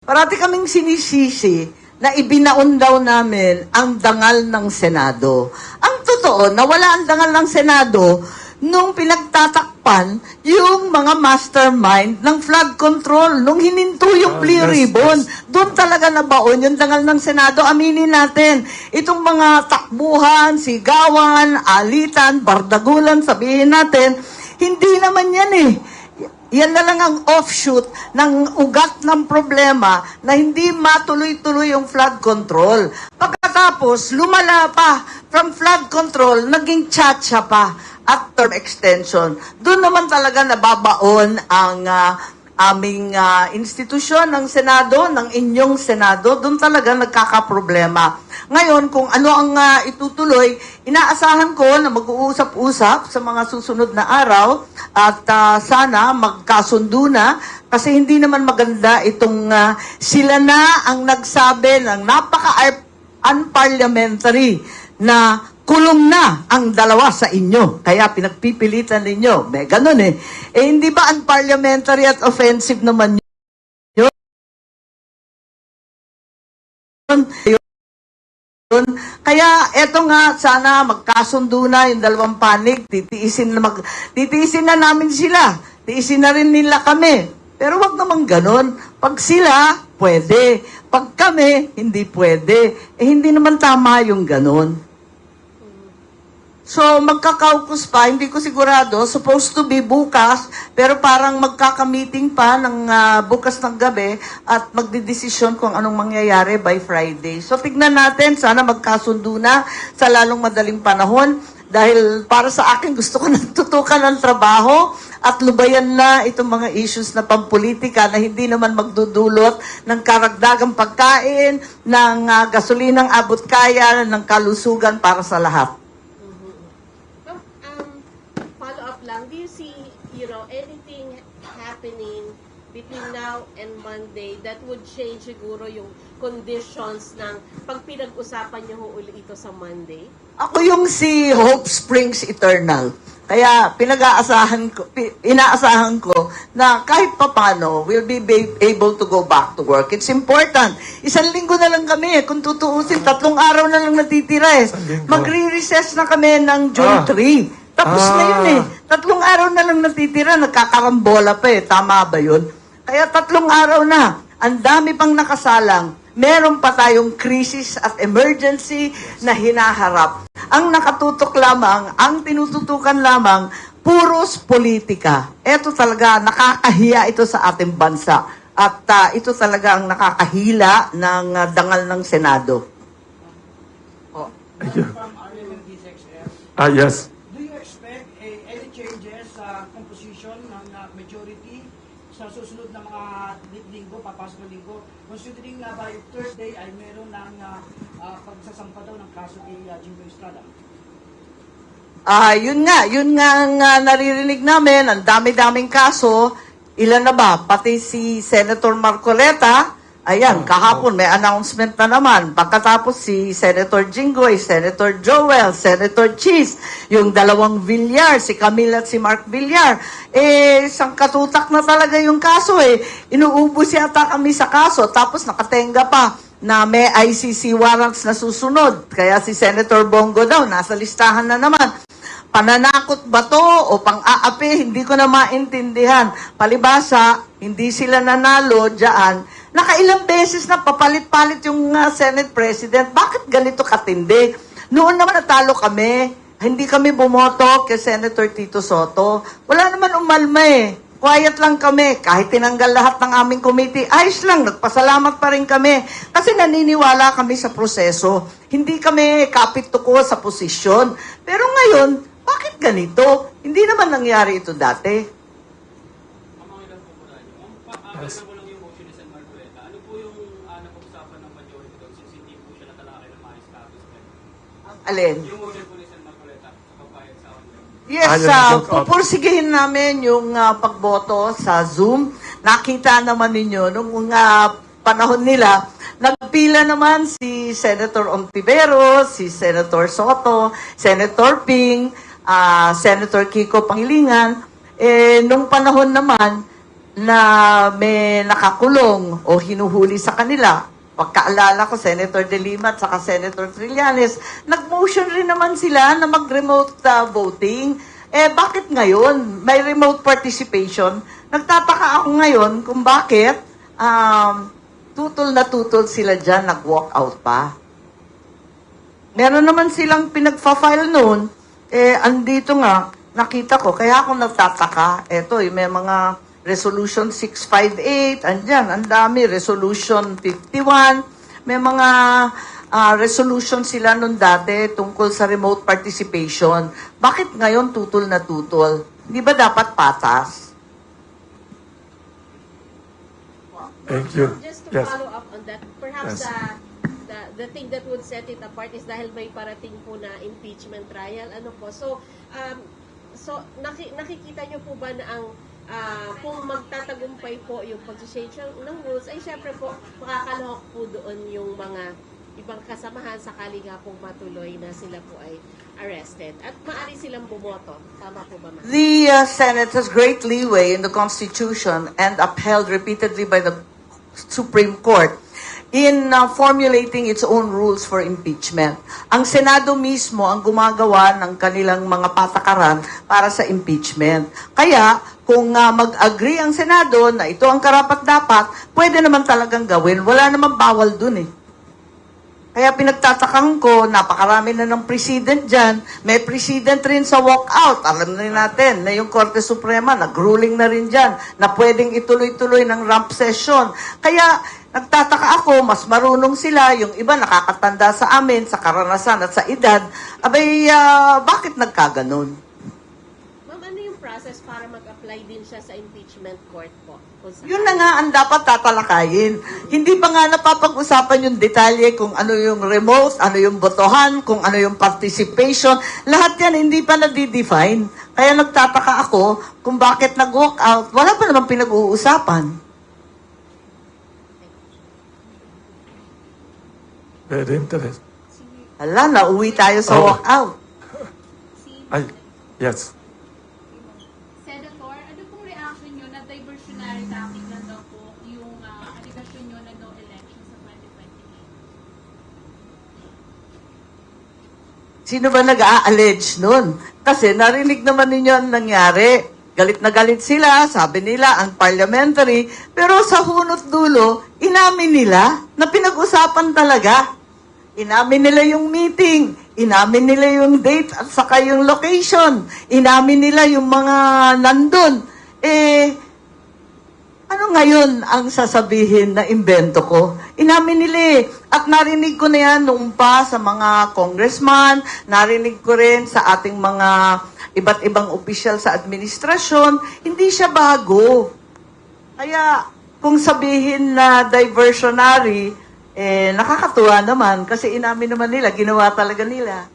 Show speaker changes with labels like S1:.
S1: Parati kaming sinisisi na ibinaon daw namin ang dangal ng Senado. Ang totoo, nawala ang dangal ng Senado nung pinagtatakpan yung mga mastermind ng flood control, nung hininto yung blue ribbon. Doon talaga nabaon yung dangal ng Senado. Aminin natin, itong mga takbuhan, sigawan, alitan, bardagulan, sabihin natin, hindi naman yan eh. Yan na lang ang offshoot ng ugat ng problema na hindi matuloy-tuloy yung flood control. Pagkatapos, lumala pa from flood control, naging tsa-tsa pa at term extension. Doon naman talaga nababaon ang aming institusyon ng Senado, ng inyong Senado. Doon talaga nagkakaproblema. Ngayon, kung ano ang itutuloy, inaasahan ko na mag-uusap-usap sa mga susunod na araw at sana magkasundo na kasi hindi naman maganda itong sila na ang nagsabi ng napaka-unparliamentary na kulong na ang dalawa sa inyo. Kaya pinagpipilitan ninyo. May ganun eh. Eh hindi ba unparliamentary at offensive naman yun? Kaya eto nga, sana magkasundo na yung dalawang panig, titiisin na namin sila, tiisin na rin nila kami. Pero wag naman ganun. Pag sila, pwede. Pag kami, hindi pwede. Eh hindi naman tama yung ganun. So, magka-caucus pa, hindi ko sigurado, supposed to be bukas, pero parang magkaka-meeting pa ng bukas ng gabi at magdidesisyon kung anong mangyayari by Friday. So, tignan natin, sana magkasundo na sa lalong madaling panahon dahil para sa akin gusto ko nang tutukan ng trabaho at lubayan na itong mga issues na pampolitika na hindi naman magdudulot ng karagdagang pagkain, ng gasolinang abot kaya, ng kalusugan para sa lahat.
S2: Do you see, anything happening between now and Monday that would change siguro yung conditions ng pag pinag-usapan niyo uli ito sa Monday?
S1: Ako yung si Hope Springs Eternal. Kaya inaasahan ko na kahit papano we'll be able to go back to work. It's important. Isang linggo na lang kami. Kung tutuusin, 3 araw na lang natitira eh. Magre-recess na kami ng June 3. Tapos na yun eh. 3 araw na lang natitira, nagkakarambola pa eh. Tama ba yun? Kaya 3 araw na. Ang dami pang nakasalang. Meron pa tayong krisis at emergency na hinaharap. Ang nakatutok lamang, ang tinututukan lamang, puros politika. Ito talaga, nakakahiya ito sa ating bansa. At ito talaga ang nakakahila ng dangal ng Senado.
S3: Oh. Yes.
S4: Majority sa susunod na mga linggo, papasok na linggo, considering na by Thursday ay meron ng pagsasampa daw ng kaso kay Jingo Estrada.
S1: Yun nga ang naririnig namin, ang dami-daming kaso. Ilan na ba? Pati si Senator Marcoleta, ayan, kahapon may announcement na naman. Pagkatapos si Senator Jinggoy, Senator Joel, Senator Cheese, yung 2 Villar, si Camille at si Mark Villar. Isang katutak na talaga yung kaso eh. Inuubos yata kami sa kaso, tapos nakatenga pa na may ICC warrants na susunod. Kaya si Senator Bongo daw, nasa listahan na naman. Pananakot ba to o pang-aapi? Hindi ko na maintindihan. Palibasa, hindi sila nanalo dyan. Nakailang beses na papalit-palit yung Senate President. Bakit ganito katindi? Noon naman natalo kami. Hindi kami bumoto kay Senator Tito Soto. Wala naman umalma eh. Quiet lang kami. Kahit tinanggal lahat ng aming committee, ayos lang. Nagpasalamat pa rin kami. Kasi naniniwala kami sa proseso. Hindi kami kapit-tuko sa posisyon. Pero ngayon, bakit ganito? Hindi naman nangyari ito dati.
S3: Yes.
S1: Alin?
S5: Yung motion po ni Sen. Marcoleta sa pagpapayag sa online.
S1: Yes, pupursigihin namin yung pagboto sa Zoom. Nakita naman ninyo, nung panahon nila, nagpila naman si Senator Ontiveros, si Senator Soto, Senator Ping, Senator Kiko Pangilinan. Nung panahon naman, na may nakakulong o hinuhuli sa kanila. Pagkaalala ko, Senator De Lima at saka Senator Trillanes, nag-motion rin naman sila na mag-remote voting. Bakit ngayon may remote participation? Nagtataka ako ngayon kung bakit tutol na tutol sila dyan, nag-walk out pa. Meron naman silang pinagfa-file noon, andito nga, nakita ko, kaya ako nagtataka, eto, may mga Resolution 658, andyan, ang dami, Resolution 51, may mga resolution sila noon dati tungkol sa remote participation. Bakit ngayon tutol na tutol? Hindi ba dapat patas?
S3: Thank you.
S2: Just to
S3: Yes.
S2: follow up on that, perhaps
S3: Yes.
S2: the thing that would set it apart is dahil may parating po na impeachment trial. Ano po? So, nakikita nyo po ba na ang kung magtatagumpay po yung pag-change ng rules, ay syempre po makakalahok po doon yung mga ibang kasamahan sakali nga pong matuloy na sila po ay arrested. At maaari silang bumoto. Tama po ba, ma'am?
S1: The Senate has great leeway in the Constitution and upheld repeatedly by the Supreme Court in formulating its own rules for impeachment. Ang Senado mismo ang gumagawa ng kanilang mga patakaran para sa impeachment. Kaya, kung mag-agree ang Senado na ito ang karapat-dapat, pwede naman talagang gawin. Wala namang bawal dun eh. Kaya pinagtatakang ko, napakarami na ng president dyan. May president rin sa walkout. Alam na rin natin na yung Korte Suprema, nag-ruling na rin dyan na pwedeng ituloy-tuloy ng rump session. Kaya nagtataka ako, mas marunong sila. Yung iba nakakatanda sa amin, sa karanasan at sa edad. Abay, bakit nagkaganon?
S2: Ma'am, ano yung process para mag-apply din siya sa impeachment court po? Kung saan-
S1: Yun na nga ang dapat tatalakayin. Hindi pa nga napapag-usapan yung detalye kung ano yung remote, ano yung botohan, kung ano yung participation. Lahat yan hindi pa na-define. Kaya nagtataka ako kung bakit nag-walk out. Wala pa naman pinag-uusapan.
S3: Very interesting.
S1: Hala, nauwi tayo sa
S3: Oh.
S1: walk out.
S3: Ay, yes.
S6: Senator, ano pong reaction nyo na diversionary tactic na daw po yung aligasyon nyo na no election sa 2028?
S1: Sino ba nag-a-allege nun? Kasi narinig naman ninyo ang nangyari. Galit na galit sila, sabi nila, ang parliamentary. Pero sa hunot dulo, inamin nila na pinag-usapan talaga. Inamin nila yung meeting, inamin nila yung date at saka yung location, inamin nila yung mga nandun. Ano ngayon ang sasabihin na imbento ko? Inamin nila eh. At narinig ko na yan noong pa sa mga congressman, narinig ko rin sa ating mga iba't ibang opisyal sa administrasyon, hindi siya bago. Kaya kung sabihin na diversionary, nakakatuwa naman kasi inamin naman nila, ginawa talaga nila.